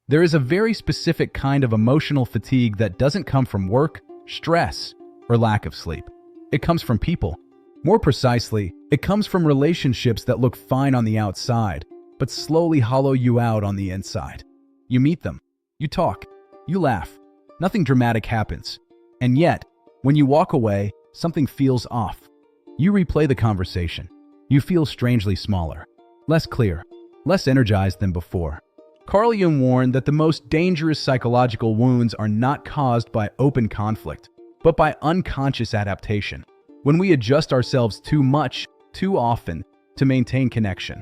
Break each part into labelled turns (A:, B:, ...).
A: There is a very specific kind of emotional fatigue that doesn't come from work, stress, or lack of sleep. It comes from people. More precisely, it comes from relationships that look fine on the outside, but slowly hollow you out on the inside. You meet them, you talk, you laugh. Nothing dramatic happens. And yet, when you walk away, something feels off. You replay the conversation. You feel strangely smaller, less clear, less energized than before. Carl Jung warned that the most dangerous psychological wounds are not caused by open conflict, but by unconscious adaptation. When we adjust ourselves too much, too often, to maintain connection.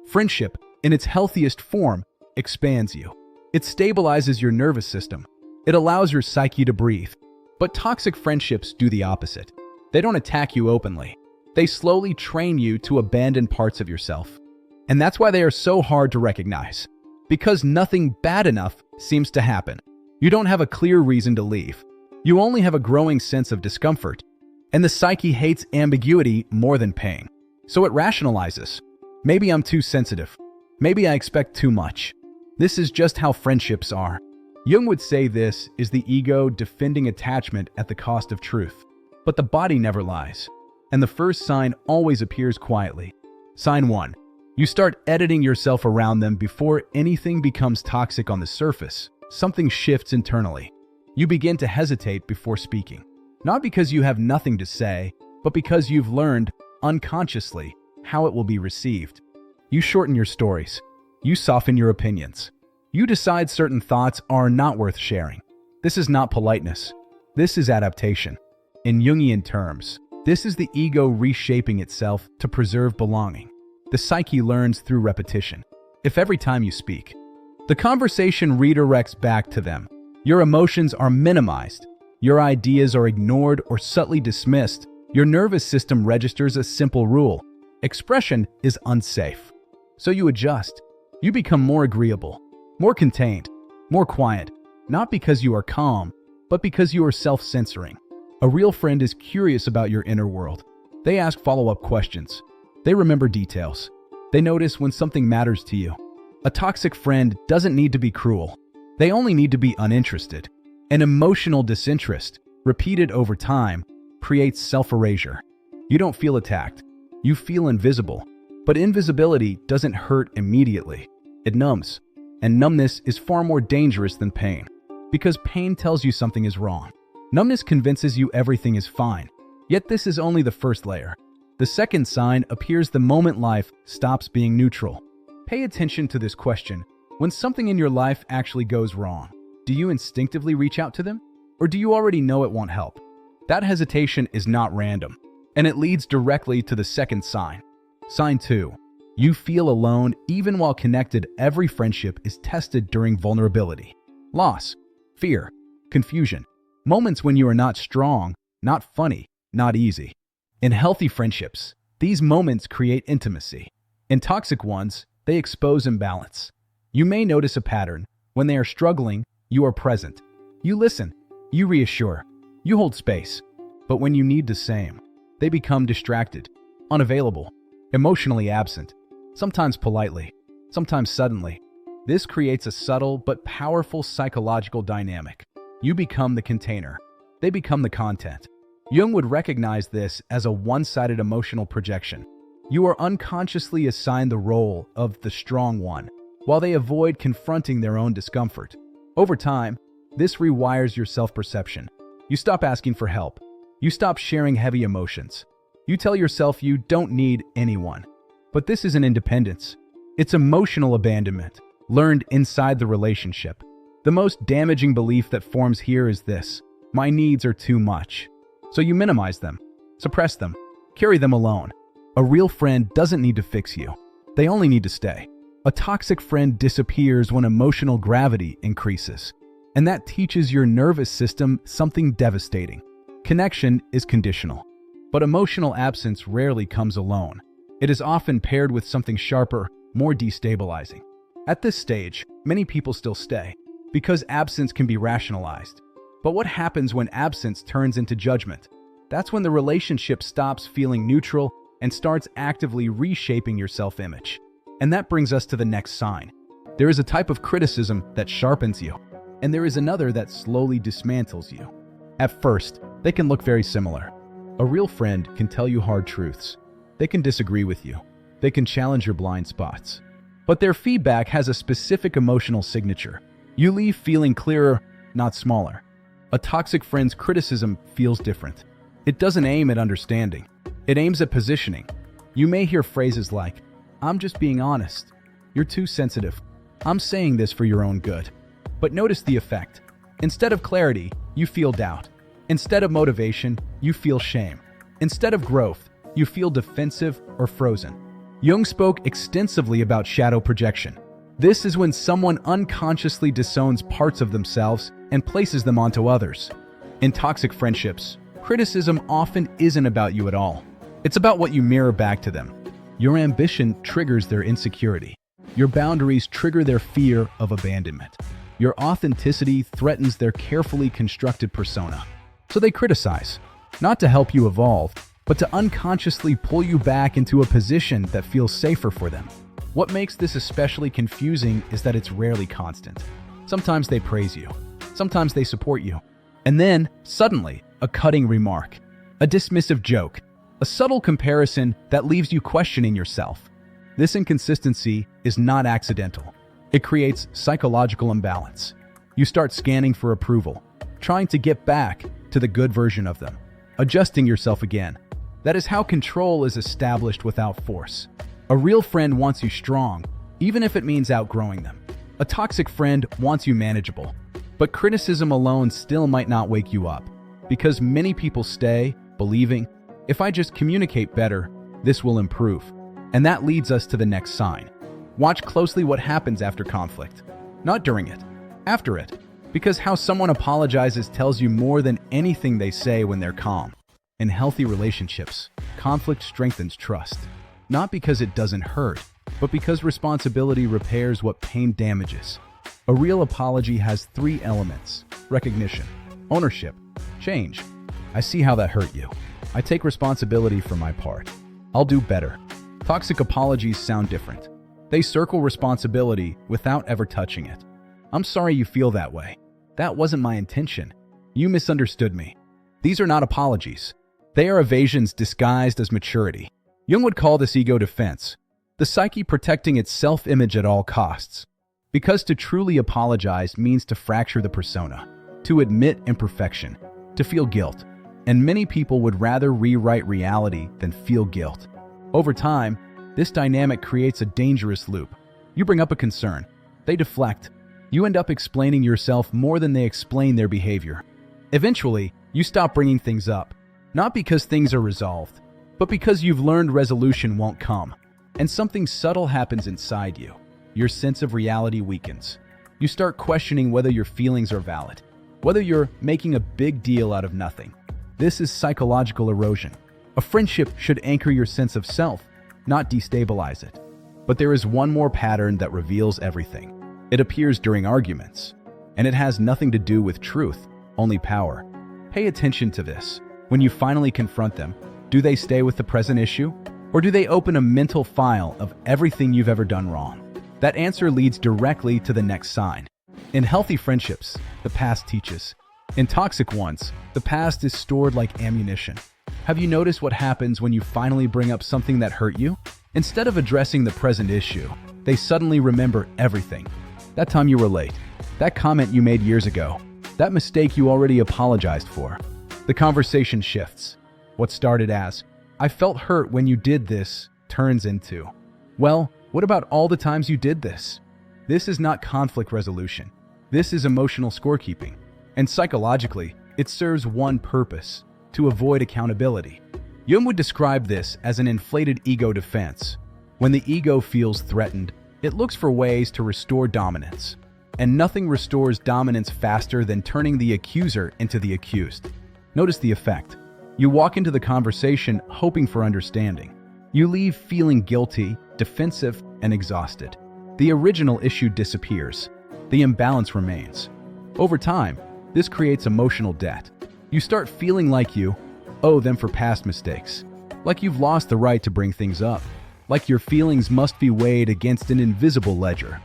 A: Friendship, in its healthiest form, expands you. It stabilizes your nervous system. It allows your psyche to breathe. But toxic friendships do the opposite. They don't attack you openly. They slowly train you to abandon parts of yourself. And that's why they are so hard to recognize. Because nothing bad enough seems to happen. You don't have a clear reason to leave. You only have a growing sense of discomfort. And the psyche hates ambiguity more than pain. So it rationalizes. Maybe I'm too sensitive. Maybe I expect too much. This is just how friendships are. Jung would say this is the ego defending attachment at the cost of truth. But the body never lies. And the first sign always appears quietly. Sign 1. You start editing yourself around them before anything becomes toxic on the surface. Something shifts internally. You begin to hesitate before speaking. Not because you have nothing to say, but because you've learned, unconsciously, how it will be received. You shorten your stories. You soften your opinions. You decide certain thoughts are not worth sharing. This is not politeness. This is adaptation. In Jungian terms, this is the ego reshaping itself to preserve belonging. The psyche learns through repetition. If every time you speak, the conversation redirects back to them, your emotions are minimized, your ideas are ignored or subtly dismissed, your nervous system registers a simple rule. Expression is unsafe. So you adjust. You become more agreeable, more contained, more quiet, not because you are calm, but because you are self-censoring. A real friend is curious about your inner world. They ask follow-up questions. They remember details. They notice when something matters to you. A toxic friend doesn't need to be cruel. They only need to be uninterested. An emotional disinterest, repeated over time, creates self-erasure. You don't feel attacked. You feel invisible. But invisibility doesn't hurt immediately. It numbs. And numbness is far more dangerous than pain. Because pain tells you something is wrong. Numbness convinces you everything is fine. Yet this is only the first layer. The second sign appears the moment life stops being neutral. Pay attention to this question. When something in your life actually goes wrong, do you instinctively reach out to them? Or do you already know it won't help? That hesitation is not random, and it leads directly to the second sign. Sign 2. You feel alone even while connected. Every friendship is tested during vulnerability. Loss, fear, confusion. Moments when you are not strong, not funny, not easy. In healthy friendships, these moments create intimacy. In toxic ones, they expose imbalance. You may notice a pattern. When they are struggling, you are present. You listen. You reassure. You hold space. But when you need the same, they become distracted, unavailable, emotionally absent, sometimes politely, sometimes suddenly. This creates a subtle but powerful psychological dynamic. You become the container. They become the content. Jung would recognize this as a one-sided emotional projection. You are unconsciously assigned the role of the strong one, while they avoid confronting their own discomfort. Over time, this rewires your self-perception. You stop asking for help. You stop sharing heavy emotions. You tell yourself you don't need anyone. But this isn't independence. It's emotional abandonment, learned inside the relationship. The most damaging belief that forms here is this: my needs are too much. So you minimize them, suppress them, carry them alone. A real friend doesn't need to fix you. They only need to stay. A toxic friend disappears when emotional gravity increases. And that teaches your nervous system something devastating. Connection is conditional. But emotional absence rarely comes alone. It is often paired with something sharper, more destabilizing. At this stage, many people still stay, because absence can be rationalized. But what happens when absence turns into judgment? That's when the relationship stops feeling neutral and starts actively reshaping your self-image. And that brings us to the next sign. There is a type of criticism that sharpens you, and there is another that slowly dismantles you. At first, they can look very similar. A real friend can tell you hard truths. They can disagree with you. They can challenge your blind spots. But their feedback has a specific emotional signature. You leave feeling clearer, not smaller. A toxic friend's criticism feels different. It doesn't aim at understanding. It aims at positioning. You may hear phrases like, "I'm just being honest. You're too sensitive. I'm saying this for your own good." But notice the effect. Instead of clarity, you feel doubt. Instead of motivation, you feel shame. Instead of growth, you feel defensive or frozen. Jung spoke extensively about shadow projection. This is when someone unconsciously disowns parts of themselves and places them onto others. In toxic friendships, criticism often isn't about you at all. It's about what you mirror back to them. Your ambition triggers their insecurity. Your boundaries trigger their fear of abandonment. Your authenticity threatens their carefully constructed persona. So they criticize, not to help you evolve, but to unconsciously pull you back into a position that feels safer for them. What makes this especially confusing is that it's rarely constant. Sometimes they praise you, sometimes they support you, and then, suddenly, a cutting remark, a dismissive joke, a subtle comparison that leaves you questioning yourself. This inconsistency is not accidental. It creates psychological imbalance. You start scanning for approval, trying to get back to the good version of them, adjusting yourself again. That is how control is established without force. A real friend wants you strong, even if it means outgrowing them. A toxic friend wants you manageable. But criticism alone still might not wake you up, because many people stay believing, if I just communicate better, this will improve. And that leads us to the next sign. Watch closely what happens after conflict. Not during it, after it. Because how someone apologizes tells you more than anything they say when they're calm. In healthy relationships, conflict strengthens trust. Not because it doesn't hurt, but because responsibility repairs what pain damages. A real apology has 3 elements: recognition, ownership, change. I see how that hurt you. I take responsibility for my part. I'll do better. Toxic apologies sound different. They circle responsibility without ever touching it. I'm sorry you feel that way. That wasn't my intention. You misunderstood me. These are not apologies. They are evasions disguised as maturity. Jung would call this ego defense, the psyche protecting its self-image at all costs. Because to truly apologize means to fracture the persona, to admit imperfection, to feel guilt. And many people would rather rewrite reality than feel guilt. Over time, this dynamic creates a dangerous loop. You bring up a concern. They deflect. You end up explaining yourself more than they explain their behavior. Eventually, you stop bringing things up, not because things are resolved, but because you've learned resolution won't come. And something subtle happens inside you. Your sense of reality weakens. You start questioning whether your feelings are valid, whether you're making a big deal out of nothing. This is psychological erosion. A friendship should anchor your sense of self, not destabilize it. But there is one more pattern that reveals everything. It appears during arguments, and it has nothing to do with truth, only power. Pay attention to this. When you finally confront them, do they stay with the present issue, or do they open a mental file of everything you've ever done wrong? That answer leads directly to the next sign. In healthy friendships, the past teaches. In toxic ones, the past is stored like ammunition. Have you noticed what happens when you finally bring up something that hurt you? Instead of addressing the present issue, they suddenly remember everything. That time you were late, that comment you made years ago, that mistake you already apologized for. The conversation shifts. What started as, "I felt hurt when you did this," turns into, "Well, what about all the times you did this?" This is not conflict resolution. This is emotional scorekeeping. And psychologically, it serves one purpose: to avoid accountability. Jung would describe this as an inflated ego defense. When the ego feels threatened, it looks for ways to restore dominance. And nothing restores dominance faster than turning the accuser into the accused. Notice the effect. You walk into the conversation hoping for understanding. You leave feeling guilty, defensive, and exhausted. The original issue disappears. The imbalance remains. Over time, this creates emotional debt. You start feeling like you owe them for past mistakes, like you've lost the right to bring things up, like your feelings must be weighed against an invisible ledger.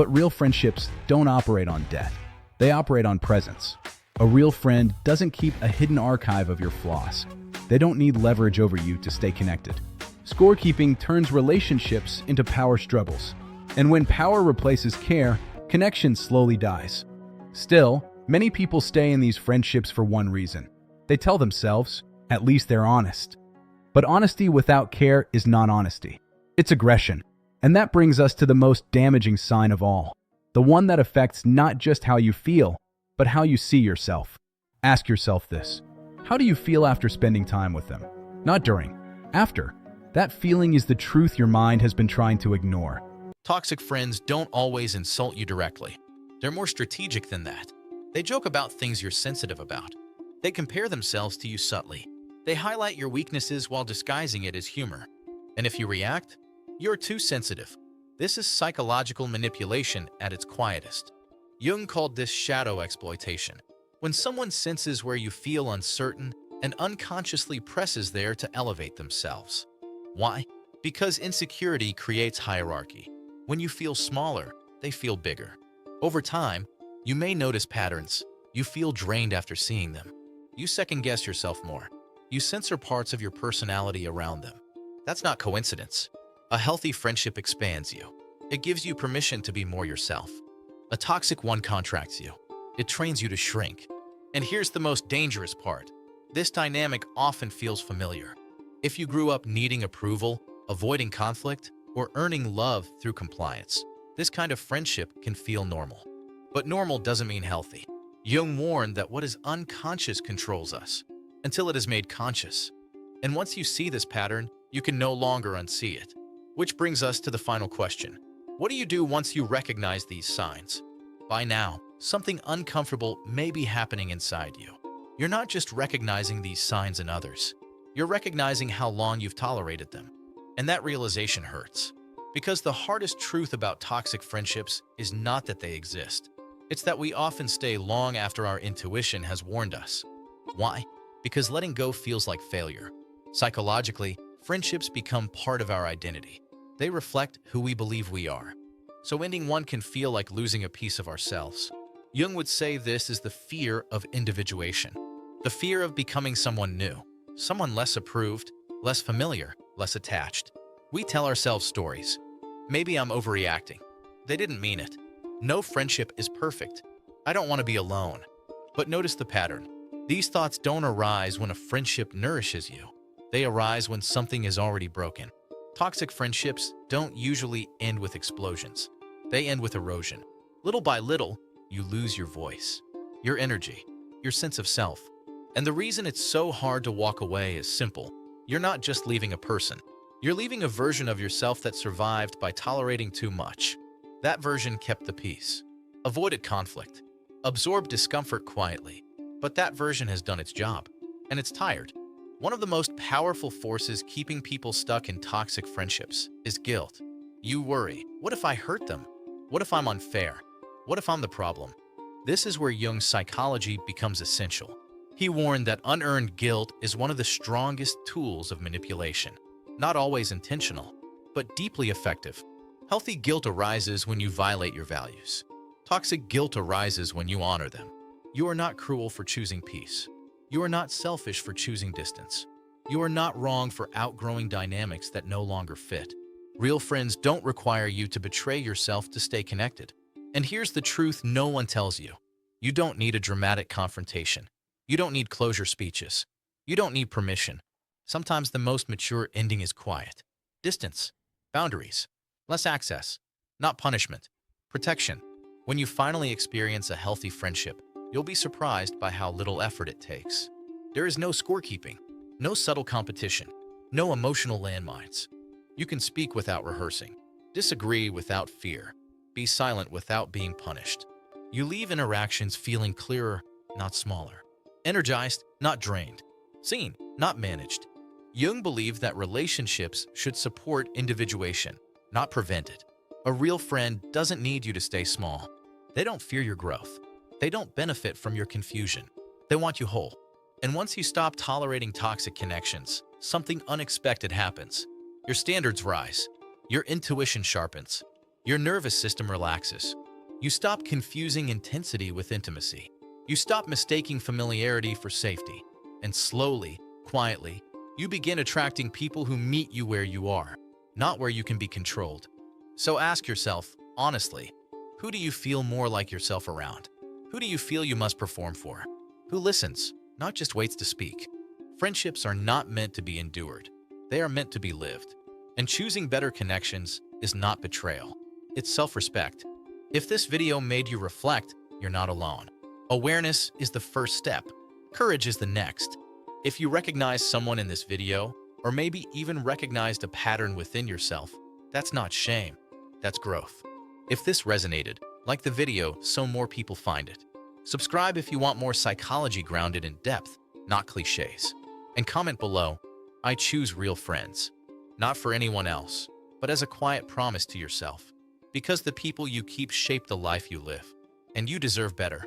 A: But real friendships don't operate on debt. They operate on presence. A real friend doesn't keep a hidden archive of your flaws. They don't need leverage over you to stay connected. Scorekeeping turns relationships into power struggles. And when power replaces care, connection slowly dies. Still, many people stay in these friendships for one reason. They tell themselves, at least they're honest. But honesty without care is not honesty. It's aggression. And that brings us to the most damaging sign of all. The one that affects not just how you feel, but how you see yourself. Ask yourself this. How do you feel after spending time with them? Not during. After. That feeling is the truth your mind has been trying to ignore.
B: Toxic friends don't always insult you directly. They're more strategic than that. They joke about things you're sensitive about. They compare themselves to you subtly. They highlight your weaknesses while disguising it as humor. And if you react, you're too sensitive. This is psychological manipulation at its quietest. Jung called this shadow exploitation. When someone senses where you feel uncertain and unconsciously presses there to elevate themselves. Why? Because insecurity creates hierarchy. When you feel smaller, they feel bigger. Over time, you may notice patterns. You feel drained after seeing them. You second-guess yourself more. You censor parts of your personality around them. That's not coincidence. A healthy friendship expands you. It gives you permission to be more yourself. A toxic one contracts you. It trains you to shrink. And here's the most dangerous part. This dynamic often feels familiar. If you grew up needing approval, avoiding conflict, or earning love through compliance, this kind of friendship can feel normal. But normal doesn't mean healthy. Jung warned that what is unconscious controls us, until it is made conscious. And once you see this pattern, you can no longer unsee it. Which brings us to the final question. What do you do once you recognize these signs? By now, something uncomfortable may be happening inside you. You're not just recognizing these signs in others. You're recognizing how long you've tolerated them. And that realization hurts. Because the hardest truth about toxic friendships is not that they exist. It's that we often stay long after our intuition has warned us. Why? Because letting go feels like failure. Psychologically, friendships become part of our identity. They reflect who we believe we are. So ending one can feel like losing a piece of ourselves. Jung would say this is the fear of individuation. The fear of becoming someone new. Someone less approved, less familiar, less attached. We tell ourselves stories. Maybe I'm overreacting. They didn't mean it. No friendship is perfect. I don't want to be alone. But notice the pattern. These thoughts don't arise when a friendship nourishes you. They arise when something is already broken. Toxic friendships don't usually end with explosions. They end with erosion. Little by little, you lose your voice, your energy, your sense of self. And the reason it's so hard to walk away is simple. You're not just leaving a person. You're leaving a version of yourself that survived by tolerating too much. That version kept the peace, avoided conflict, absorbed discomfort quietly. But that version has done its job, and it's tired. One of the most powerful forces keeping people stuck in toxic friendships is guilt. You worry, what if I hurt them? What if I'm unfair? What if I'm the problem? This is where Jung's psychology becomes essential. He warned that unearned guilt is one of the strongest tools of manipulation. Not always intentional, but deeply effective. Healthy guilt arises when you violate your values. Toxic guilt arises when you honor them. You are not cruel for choosing peace. You are not selfish for choosing distance. You are not wrong for outgrowing dynamics that no longer fit. Real friends don't require you to betray yourself to stay connected. And here's the truth no one tells you. You don't need a dramatic confrontation. You don't need closure speeches. You don't need permission. Sometimes the most mature ending is quiet. Distance. Boundaries. Less access. Not punishment. Protection. When you finally experience a healthy friendship, you'll be surprised by how little effort it takes. There is no scorekeeping, no subtle competition, no emotional landmines. You can speak without rehearsing, disagree without fear, be silent without being punished. You leave interactions feeling clearer, not smaller. Energized, not drained. Seen, not managed. Jung believed that relationships should support individuation, not prevent it. A real friend doesn't need you to stay small. They don't fear your growth. They don't benefit from your confusion. They want you whole. And once you stop tolerating toxic connections, something unexpected happens. Your standards rise. Your intuition sharpens. Your nervous system relaxes. You stop confusing intensity with intimacy. You stop mistaking familiarity for safety. And slowly, quietly, you begin attracting people who meet you where you are, not where you can be controlled. So ask yourself, honestly, who do you feel more like yourself around? Who do you feel you must perform for? Who listens, not just waits to speak? Friendships are not meant to be endured. They are meant to be lived. And choosing better connections is not betrayal. It's self-respect. If this video made you reflect, you're not alone. Awareness is the first step. Courage is the next. If you recognize someone in this video, or maybe even recognized a pattern within yourself, that's not shame. That's growth. If this resonated, like the video so more people find it. Subscribe if you want more psychology grounded in depth, not cliches. And comment below, I choose real friends. Not for anyone else, but as a quiet promise to yourself. Because the people you keep shape the life you live. And you deserve better.